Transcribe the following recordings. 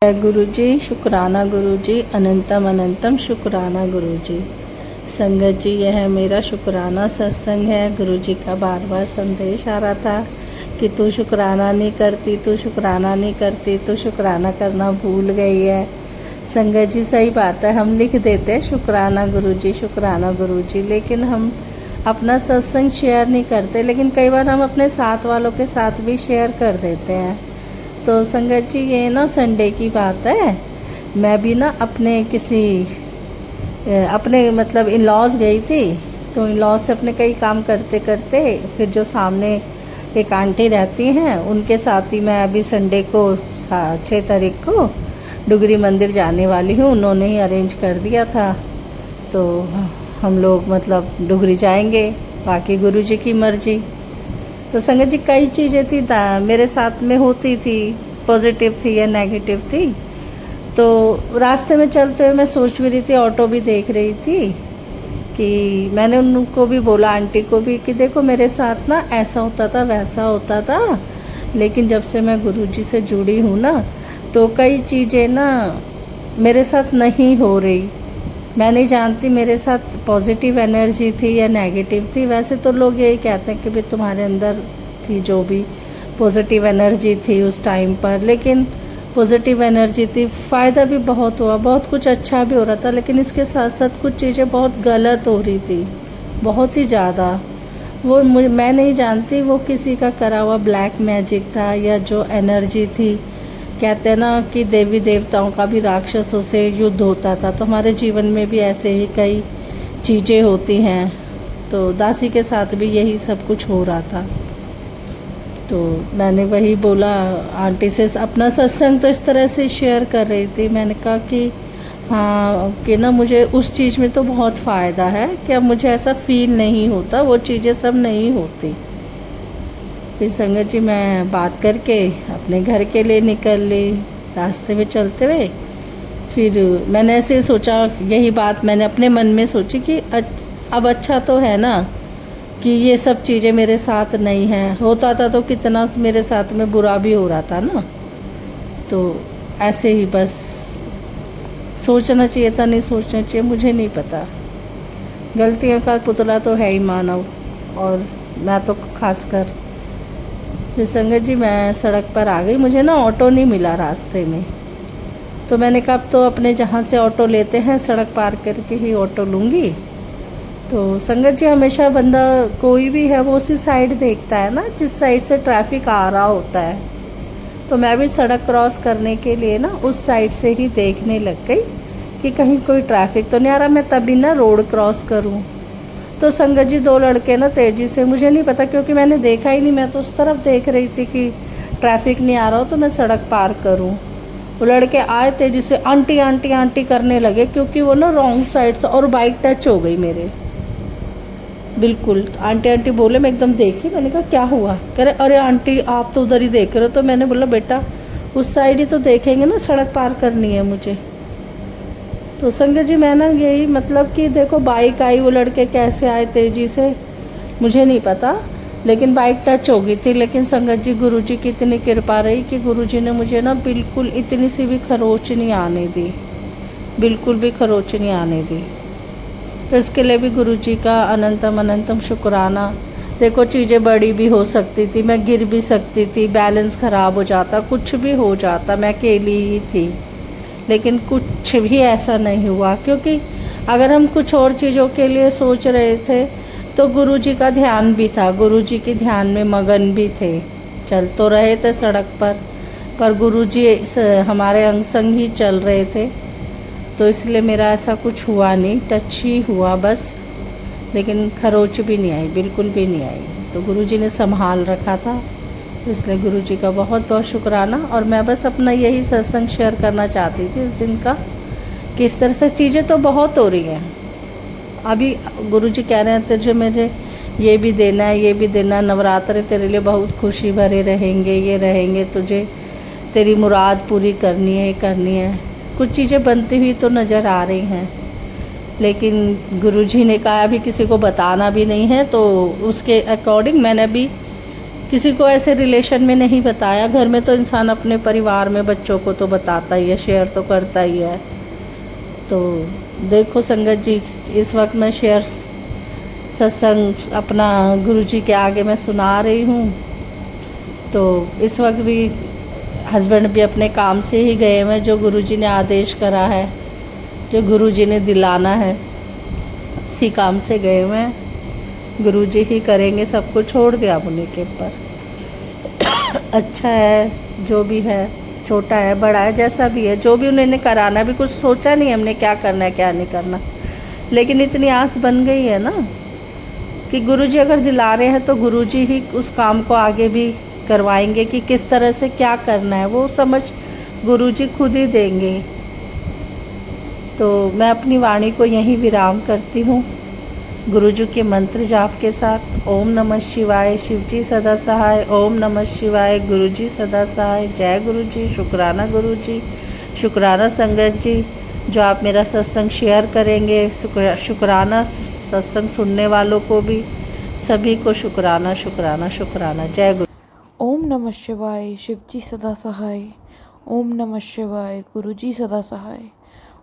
जय गुरु जी, शुक्राना गुरु जी, अनंतम अनंतम शुक्राना गुरु जी। संगत जी, यह मेरा शुक्राना सत्संग है। गुरु जी का बार बार संदेश आ रहा था कि तू शुक्राना नहीं करती, तू शुक्राना नहीं करती, तू शुक्राना करना भूल गई है। संगत जी, सही बात है, हम लिख देते हैं शुक्राना गुरु जी, शुक्राना गुरु जी, लेकिन हम अपना सत्संग शेयर नहीं करते। लेकिन कई बार हम अपने साथ वालों के साथ भी शेयर कर देते हैं। तो संगत जी, ये ना संडे की बात है, मैं भी ना अपने मतलब इन लॉज गई थी। तो इन लॉज से अपने कई काम करते करते फिर जो सामने एक आंटी रहती हैं उनके साथ ही मैं अभी संडे को 6 तारीख को डुगरी मंदिर जाने वाली हूँ। उन्होंने ही अरेंज कर दिया था, तो हम लोग मतलब डुगरी जाएंगे, बाकी गुरु जी की मर्जी। तो संगत जी, कई चीज़ें थी मेरे साथ में होती थी, पॉजिटिव थी या नेगेटिव थी। तो रास्ते में चलते हुए मैं सोच भी रही थी, ऑटो भी देख रही थी कि मैंने उनको भी बोला, आंटी को भी, कि देखो मेरे साथ ना ऐसा होता था वैसा होता था, लेकिन जब से मैं गुरुजी से जुड़ी हूँ ना, तो कई चीज़ें ना मेरे साथ नहीं हो रही। मैं नहीं जानती मेरे साथ पॉजिटिव एनर्जी थी या नेगेटिव थी। वैसे तो लोग यही कहते हैं कि भाई तुम्हारे अंदर थी जो भी पॉजिटिव एनर्जी थी उस टाइम पर, लेकिन पॉजिटिव एनर्जी थी, फ़ायदा भी बहुत हुआ, बहुत कुछ अच्छा भी हो रहा था, लेकिन इसके साथ साथ कुछ चीज़ें बहुत गलत हो रही थी, बहुत ही ज़्यादा। वो मैं नहीं जानती वो किसी का करा हुआ ब्लैक मैजिक था या जो एनर्जी थी। कहते हैं ना कि देवी देवताओं का भी राक्षसों से युद्ध होता था, तो हमारे जीवन में भी ऐसे ही कई चीज़ें होती हैं। तो दासी के साथ भी यही सब कुछ हो रहा था। तो मैंने वही बोला आंटी से, अपना सत्संग तो इस तरह से शेयर कर रही थी। मैंने कहा कि हाँ, कि ना मुझे उस चीज़ में तो बहुत फ़ायदा है कि अब मुझे ऐसा फील नहीं होता, वो चीज़ें सब नहीं होती। फिर संगत जी, मैं बात करके अपने घर के लिए निकल ली। रास्ते में चलते हुए फिर मैंने ऐसे सोचा, यही बात मैंने अपने मन में सोची कि अब अच्छा तो है ना कि ये सब चीज़ें मेरे साथ नहीं हैं। होता था तो कितना मेरे साथ में बुरा भी हो रहा था ना। तो ऐसे ही बस सोचना चाहिए था, नहीं सोचना चाहिए, मुझे नहीं पता। गलतियों का पुतला तो है ही मानव, और मैं तो खासकर। फिर संगत जी, मैं सड़क पर आ गई। मुझे ना ऑटो नहीं मिला रास्ते में, तो मैंने कहा अब तो अपने जहाँ से ऑटो लेते हैं सड़क पार करके ही ऑटो लूँगी। तो संगत जी, हमेशा बंदा कोई भी है वो उसी साइड देखता है ना जिस साइड से ट्रैफिक आ रहा होता है। तो मैं भी सड़क क्रॉस करने के लिए ना उस साइड से ही देखने लग गई कि कहीं कोई ट्रैफिक तो नहीं आ रहा, मैं तभी ना रोड क्रॉस करूँ। तो संगत जी, 2 लड़के ना तेज़ी से, मुझे नहीं पता क्योंकि मैंने देखा ही नहीं, मैं तो उस तरफ देख रही थी कि ट्रैफिक नहीं आ रहा हो तो मैं सड़क पार करूं। वो लड़के आए तेज़ी से, आंटी आंटी आंटी करने लगे, क्योंकि वो ना रॉन्ग साइड से, और बाइक टच हो गई मेरे, बिल्कुल आंटी आंटी बोले। मैं एकदम देखी, मैंने कहा क्या हुआ? कह रहे अरे आंटी आप तो उधर ही देख रहे हो। तो मैंने बोला बेटा उस साइड ही तो देखेंगे ना, सड़क पार करनी है मुझे। तो संगत जी, मैं ना यही मतलब कि देखो बाइक आई, वो लड़के कैसे आए तेज़ी से मुझे नहीं पता, लेकिन बाइक टच हो गई थी। लेकिन संगत जी, गुरुजी की इतनी कृपा रही कि गुरुजी ने मुझे ना बिल्कुल इतनी सी भी खरोच नहीं आने दी, बिल्कुल भी खरोच नहीं आने दी। तो इसके लिए भी गुरुजी का अनंतम अनंतम शुक्राना। देखो चीज़ें बड़ी भी हो सकती थी, मैं गिर भी सकती थी, बैलेंस ख़राब हो जाता, कुछ भी हो जाता, मैं अकेली ही थी, लेकिन कुछ भी ऐसा नहीं हुआ। क्योंकि अगर हम कुछ और चीज़ों के लिए सोच रहे थे तो गुरुजी का ध्यान भी था, गुरुजी के ध्यान में मगन भी थे, चल तो रहे थे सड़क पर गुरुजी हमारे अंग संग ही चल रहे थे। तो इसलिए मेरा ऐसा कुछ हुआ नहीं, टच ही हुआ बस, लेकिन खरोच भी नहीं आई, बिल्कुल भी नहीं आई। तो गुरुजी ने संभाल रखा था, इसलिए गुरुजी का बहुत बहुत शुक्राना। और मैं बस अपना यही सत्संग शेयर करना चाहती थी इस दिन का, कि इस तरह से चीज़ें तो बहुत हो रही हैं। अभी गुरुजी कह रहे हैं तुझे मेरे ये भी देना है, ये भी देना है, नवरात्रे तेरे लिए बहुत खुशी भरे रहेंगे, ये रहेंगे, तुझे तेरी मुराद पूरी करनी है। कुछ चीज़ें बनती हुई तो नज़र आ रही हैं, लेकिन गुरुजी ने कहा अभी किसी को बताना भी नहीं है। तो उसके अकॉर्डिंग मैंने भी किसी को ऐसे रिलेशन में नहीं बताया। घर में तो इंसान अपने परिवार में बच्चों को तो बताता ही है, शेयर तो करता ही है। तो देखो संगत जी, इस वक्त मैं शेयर सत्संग अपना गुरुजी के आगे मैं सुना रही हूँ। तो इस वक्त भी हस्बैंड भी अपने काम से ही गए हुए, जो गुरुजी ने आदेश करा है, जो गुरुजी ने दिलाना है, उसी काम से गए हुए हैं। गुरुजी ही करेंगे, सब कुछ छोड़ दिया अब उन्हीं के ऊपर। अच्छा है जो भी है, छोटा है बड़ा है जैसा भी है, जो भी उन्होंने कराना, भी कुछ सोचा नहीं हमने क्या करना है क्या नहीं करना, लेकिन इतनी आस बन गई है ना कि गुरुजी अगर दिला रहे हैं तो गुरुजी ही उस काम को आगे भी करवाएंगे कि किस तरह से क्या करना है, वो समझ गुरुजी खुद ही देंगे। तो मैं अपनी वाणी को यहीं विराम करती हूँ गुरुजी के मंत्र जाप के साथ। ओम नमः शिवाय, शिवजी सदा सहाय। ओम नमः शिवाय, गुरुजी सदा सहाय। जय गुरुजी, शुक्राना गुरुजी, शुक्राना संगत जी जो आप मेरा सत्संग शेयर करेंगे। शुक्राना सत्संग सुनने वालों को भी, सभी को शुक्राना शुक्राना शुक्राना। जय गुरु। ओम नमः शिवाय, शिवजी सदा सहाय। ओम नमः शिवाय, गुरुजी सदा सहाय।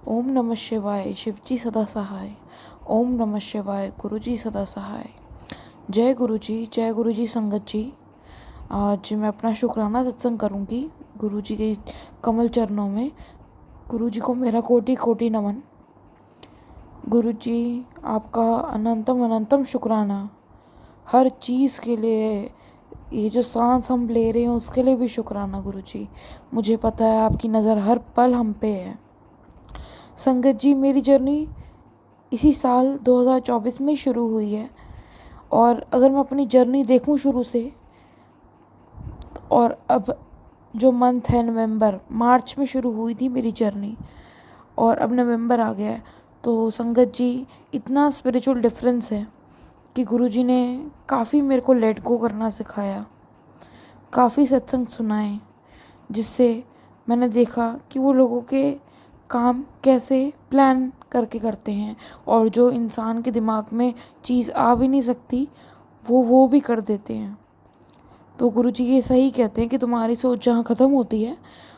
ओम नमः शिवाय, शिवजी सदा सहाय। ओम नमः शिवाय, गुरुजी सदा सहाय। जय गुरुजी संगत जी। आज मैं अपना शुक्राना सत्संग करूंगी गुरुजी के कमल चरणों में। गुरुजी को मेरा कोटि कोटि नमन। गुरुजी आपका अनंतम अनंतम शुक्राना, हर चीज़ के लिए। ये जो सांस हम ले रहे हैं उसके लिए भी शुक्राना गुरुजी। मुझे पता है आपकी नज़र हर पल हम पे है। संगत जी, मेरी जर्नी इसी साल 2024 में शुरू हुई है। और अगर मैं अपनी जर्नी देखूं शुरू से, और अब जो मंथ है नवंबर, मार्च में शुरू हुई थी मेरी जर्नी और अब नवंबर आ गया है, तो संगत जी इतना स्पिरिचुअल डिफरेंस है कि गुरुजी ने काफ़ी मेरे को लेट गो करना सिखाया, काफ़ी सत्संग सुनाए, जिससे मैंने देखा कि वो लोगों के काम कैसे प्लान करके करते हैं, और जो इंसान के दिमाग में चीज़ आ भी नहीं सकती वो भी कर देते हैं। तो गुरुजी ये सही कहते हैं कि तुम्हारी सोच जहाँ ख़त्म होती है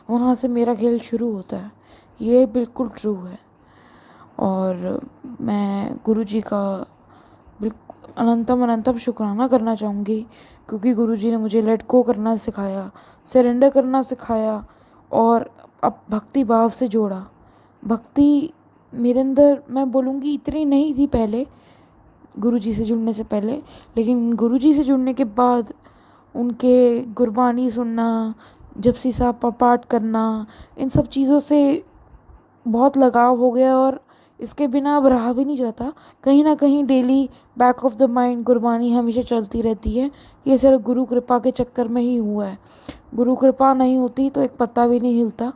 वहाँ से मेरा खेल शुरू होता है। ये बिल्कुल ट्रू है। और मैं गुरुजी का अनंतम अनंतम शुक्राना करना चाहूँगी, क्योंकि गुरुजी ने मुझे लेट गो करना सिखाया, सरेंडर करना सिखाया और अब भक्ति भाव से जोड़ा। भक्ति मेरे अंदर, मैं बोलूँगी इतनी नहीं थी पहले, गुरुजी से जुड़ने से पहले, लेकिन गुरुजी से जुड़ने के बाद उनके गुरबानी सुनना, जपसी साहब का पाठ करना, इन सब चीज़ों से बहुत लगाव हो गया। और इसके बिना अब रहा भी नहीं जाता। कहीं ना कहीं daily back of the mind Gurbani हमेशा चलती रहती है। ये सिर्फ गुरु कृपा के चक्कर में ही हुआ है। गुरु कृपा नहीं होती तो एक पत्ता भी नहीं हिलता।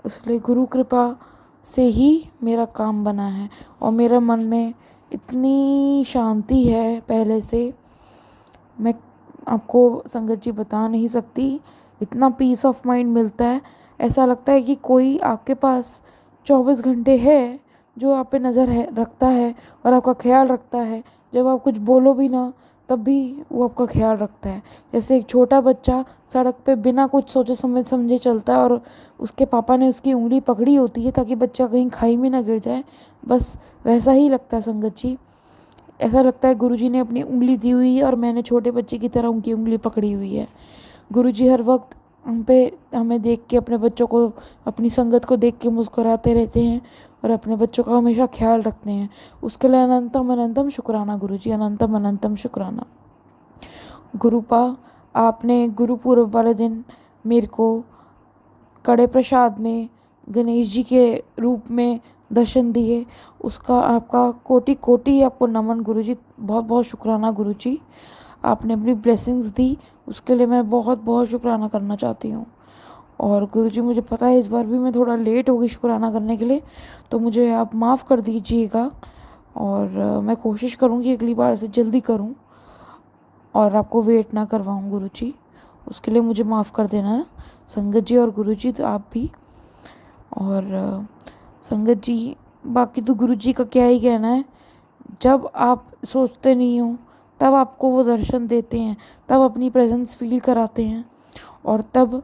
इसलिए गुरु कृपा से ही मेरा काम बना है। और मेरे मन में इतनी शांति है पहले से, मैं आपको संगत जी बता नहीं सकती। इतना पीस ऑफ माइंड मिलता है, ऐसा लगता है कि कोई आपके पास 24 घंटे है जो आप पे नज़र है रखता है और आपका ख्याल रखता है। जब आप कुछ बोलो भी ना तब भी वो आपका ख्याल रखता है। जैसे एक छोटा बच्चा सड़क पे बिना कुछ सोचे समझे चलता है और उसके पापा ने उसकी उंगली पकड़ी होती है ताकि बच्चा कहीं खाई में ना गिर जाए, बस वैसा ही लगता है संगत जी। ऐसा लगता है गुरुजी ने अपनी उंगली दी हुई है और मैंने छोटे बच्चे की तरह उनकी उंगली पकड़ी हुई है। गुरुजी हर वक्त हम पे, हमें देख के, अपने बच्चों को, अपनी संगत को देख के मुस्कुराते रहते हैं और अपने बच्चों का हमेशा ख्याल रखते हैं। उसके लिए अनंतम अनंतम शुक्राना गुरुजी, अनंतम अनंतम शुक्राना। गुरुपा, आपने गुरुपुरब वाले दिन मेरे को कड़े प्रसाद में गणेश जी के रूप में दर्शन दिए, उसका आपका कोटि कोटि आपको नमन गुरुजी। बहुत बहुत शुक्राना गुरुजी, आपने अपनी ब्लेसिंग्स दी, उसके लिए मैं बहुत बहुत शुक्राना करना चाहती हूँ। और गुरुजी, मुझे पता है इस बार भी मैं थोड़ा लेट हो गई शुक्राना करने के लिए, तो मुझे आप माफ़ कर दीजिएगा। और मैं कोशिश करूँगी अगली बार से जल्दी करूँ और आपको वेट ना करवाऊँ गुरुजी। उसके लिए मुझे माफ़ कर देना संगत जी और गुरुजी, तो आप भी। और संगत जी, बाकी तो गुरुजी का क्या ही कहना है। जब आप सोचते नहीं हो तब आपको वो दर्शन देते हैं, तब अपनी प्रेजेंस फील कराते हैं। और तब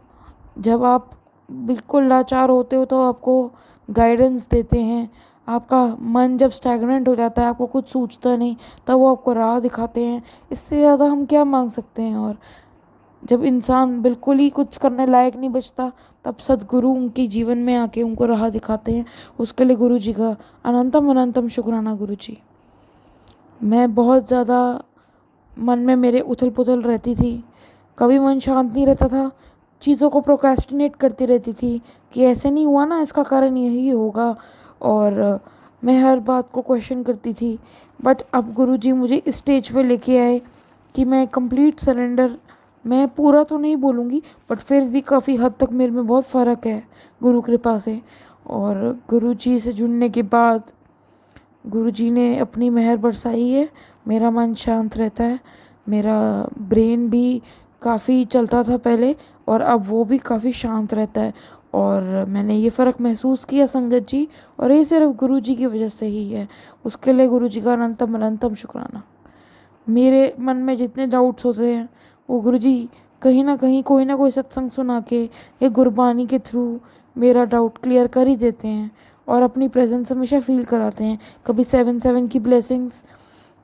जब आप बिल्कुल लाचार होते हो तो आपको गाइडेंस देते हैं। आपका मन जब स्टैग्नेंट हो जाता है, आपको कुछ सूझता नहीं, तब वो आपको राह दिखाते हैं। इससे ज़्यादा हम क्या मांग सकते हैं। और जब इंसान बिल्कुल ही कुछ करने लायक नहीं बचता, तब सद्गुरु उनके जीवन में आके उनको राह दिखाते हैं। उसके लिए गुरु जी का अनंतम अनंतम शुक्राना गुरु जी। मैं बहुत ज़्यादा मन में मेरे उथल पुथल रहती थी, कभी मन शांत नहीं रहता था, चीज़ों को प्रोक्रेस्टिनेट करती रहती थी कि ऐसे नहीं हुआ ना, इसका कारण यही होगा। और मैं हर बात को क्वेश्चन करती थी। बट अब गुरुजी मुझे इस स्टेज पे लेके आए कि मैं कंप्लीट सरेंडर, मैं पूरा तो नहीं बोलूँगी बट फिर भी काफ़ी हद तक मेरे में बहुत फ़र्क है गुरु कृपा से। और गुरुजी से जुड़ने के बाद गुरुजी ने अपनी मेहर बरसाई है, मेरा मन शांत रहता है। मेरा ब्रेन भी काफ़ी चलता था पहले, और अब वो भी काफ़ी शांत रहता है। और मैंने ये फ़र्क महसूस किया संगत जी, और ये सिर्फ गुरुजी की वजह से ही है। उसके लिए गुरुजी का अनंतम अनंतम शुक्राना। मेरे मन में जितने डाउट्स होते हैं वो गुरुजी कहीं ना कहीं कोई ना कोई सत्संग सुना के या गुरबानी के थ्रू मेरा डाउट क्लियर कर ही देते हैं, और अपनी प्रेजेंस हमेशा फील कराते हैं। कभी 7/7 की ब्लेसिंग्स,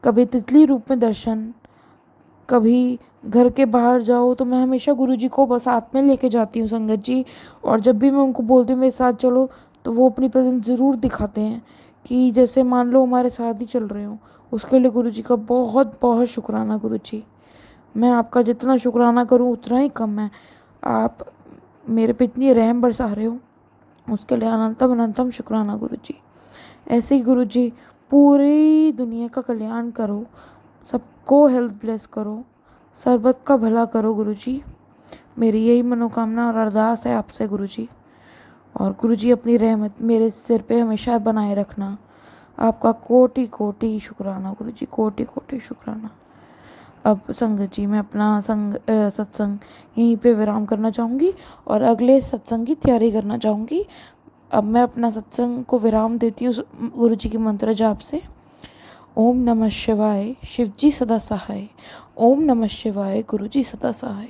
कभी तितली रूप में दर्शन, कभी घर के बाहर जाओ तो मैं हमेशा गुरुजी को बस साथ में लेके जाती हूँ संगत जी। और जब भी मैं उनको बोलती हूँ मेरे साथ चलो, तो वो अपनी प्रेजेंस ज़रूर दिखाते हैं कि जैसे मान लो हमारे साथ ही चल रहे हो। उसके लिए गुरुजी का बहुत बहुत शुक्राना गुरुजी। मैं आपका जितना शुक्राना करूँ उतना ही कम है। आप मेरे पे इतनी रहम बरसा रहे हो, उसके लिए अनंतम अनंतम शुक्राना गुरुजी। ऐसे ही गुरुजी पूरी दुनिया का कल्याण करो, सबको हेल्थ ब्लेस करो, सरबत का भला करो गुरुजी। मेरी यही मनोकामना और अरदास है आपसे गुरुजी। और गुरुजी अपनी रहमत मेरे सिर पे हमेशा बनाए रखना। आपका कोटि कोटि शुक्राना गुरुजी, कोटि कोटि शुक्राना। अब संगत जी मैं अपना सत्संग यहीं पे विराम करना चाहूँगी और अगले सत्संग की तैयारी करना चाहूँगी। अब मैं अपना सत्संग को विराम देती हूँ गुरुजी के मंत्र जाप से। ओम नमः शिवाय, शिवजी सदा सहाय। ओम नमः शिवाय, गुरुजी सदा सहाय।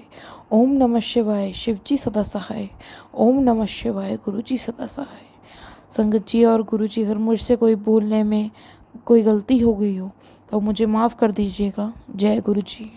ओम नमः शिवाय, शिवजी सदा सहाय। ओम नमः शिवाय, गुरुजी सदा सहाय। संगत जी और गुरुजी, अगर मुझसे कोई बोलने में कोई गलती हो गई हो तो मुझे माफ़ कर दीजिएगा। जय गुरुजी।